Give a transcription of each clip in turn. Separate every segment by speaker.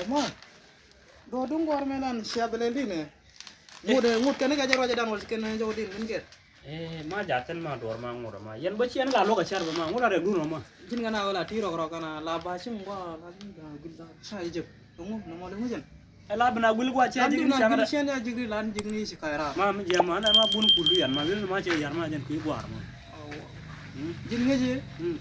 Speaker 1: Ma, do dung gor melan siap leli ne. Ngud kan ga jaro jadan wal ken jago din ngir.
Speaker 2: Ma jatan ma dor ma ngura ma. Yan bacian ga loka char ma ngura re duno ma.
Speaker 1: Jin gana wala tiro ro kana la bashim wa la ginda gilda sai jeb. Dungu no mo le mujan.
Speaker 2: Ela bana gul gwa cha jigni
Speaker 1: Jigni
Speaker 2: changara.
Speaker 1: shen ya jigri lan jigni si kaira.
Speaker 2: Ma mi jama na ma bun kulu yan ma wil ma che yan ma jan ku gwar ma.
Speaker 1: Jin ngeje
Speaker 2: Hmm.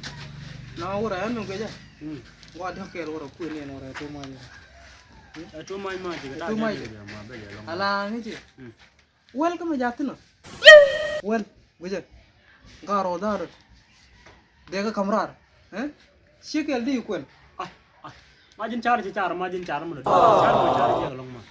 Speaker 1: na wura yan ngeje.
Speaker 2: Hmm.
Speaker 1: Wa dhakel wura ku ne no re to ma ya.
Speaker 2: To mai ma ji da
Speaker 1: To mai.
Speaker 2: ma be ya long.
Speaker 1: Ala ngeje.
Speaker 2: Hmm.
Speaker 1: Welcome jatna. Wel guje. Garo dar. Dega kamrar. Shekel di kwen.
Speaker 2: Ma jin char ma jin char ma. Char ma char je long ma.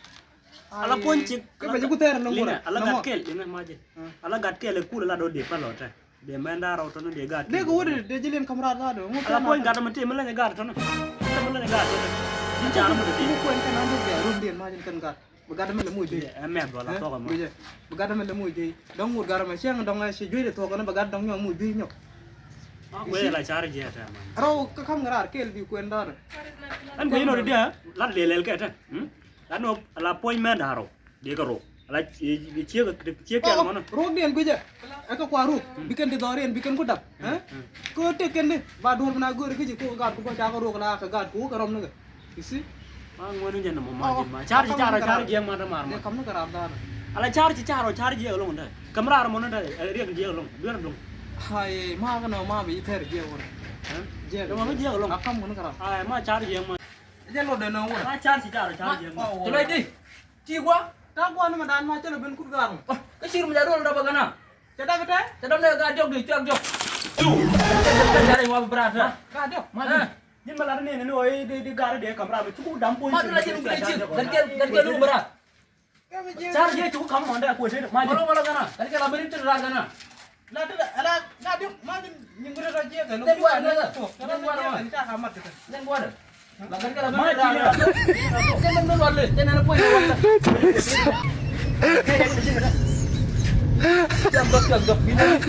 Speaker 2: Ala ponchi
Speaker 1: Ke ba jigu ter no
Speaker 2: lina
Speaker 1: ngura.
Speaker 2: ala gatkel lina ma jin. Ala gatkel ku la do de pa lo ta. De menda raw to no de gat.
Speaker 1: Dega wodi de jilen kamrar da do.
Speaker 2: Ala pon gata ma te mala ne gat to no. Mala ne gat to. Jin char ma de.
Speaker 1: Mu kwen kan ando be rum den ma jin kan gat. Bagada mele muy be.
Speaker 2: Me do la to ma.
Speaker 1: Guje. Bagada mele muy be. Dong mur gara ma siang dong si jui de to kan bagada dong nyong muy be nyok.
Speaker 2: Ma ko la char je ta ma.
Speaker 1: Raw ka kam ngarar kel bi kwen da.
Speaker 2: An ko no de dia la le le ke ta. La no ala pon me da ro. De ka ro. Ala che ke ma no.
Speaker 1: Ro den guje. Aka kwa ru biken de doren biken ko dap. Ko te ken de ba dur na gor gije ko gat ko ja ko ro la ka gat ko karom na. Isi
Speaker 2: Ma ngonu jen ma jin ma. Char je ma da mar
Speaker 1: de
Speaker 2: ma.
Speaker 1: kam na karab da.
Speaker 2: Ala char je long da. Kamrar mo no da re je long. Dur long.
Speaker 1: Hai ma ka no ma bi ter je wor. Je
Speaker 2: Do ma je long.
Speaker 1: akam mun karab.
Speaker 2: Ai ma char je ma.
Speaker 1: Je lo de no wor.
Speaker 2: Ma char je ma.
Speaker 1: Tulai di. Ci gua. Ta gua na dan ma celo ben kur garu.
Speaker 3: Cái xir mà đôi đâu bagana.
Speaker 1: Ceda kete?
Speaker 3: Cái đom này ga jog đi chuak jog. Cái này mau berat ha.
Speaker 1: Ka dio.
Speaker 2: Ma jin mala ne ne oi de gar de kamra be chu dam pon.
Speaker 3: Mau lah sini beli cik. Dan ke lu berat.
Speaker 1: Ka me je.
Speaker 2: Char je chu kam honda ko se ma
Speaker 3: Mau mau gana. Dan ke laberin tu ragana.
Speaker 1: La de ala na dio ma din nyingure ra je ga.
Speaker 3: Dan gua ada.
Speaker 1: Dan gua ra. Ta hamat kete.
Speaker 3: Dan gua ada. Lagan ke
Speaker 2: Ma
Speaker 3: laberin
Speaker 2: ji
Speaker 3: ragana. Dan men wale. Dan ana poin wale. Jam dok.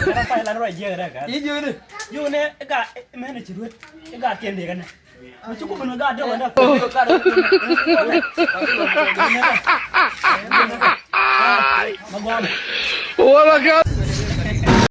Speaker 2: Era pa la ro je ra ka.
Speaker 3: Ini je ni.
Speaker 2: Yo ne ga me ne chi ruet. Ga ken de kan. Ma chu ko ben ga de wanda ko.
Speaker 3: Kau kada.
Speaker 2: Ma gwa.
Speaker 4: Oh my God.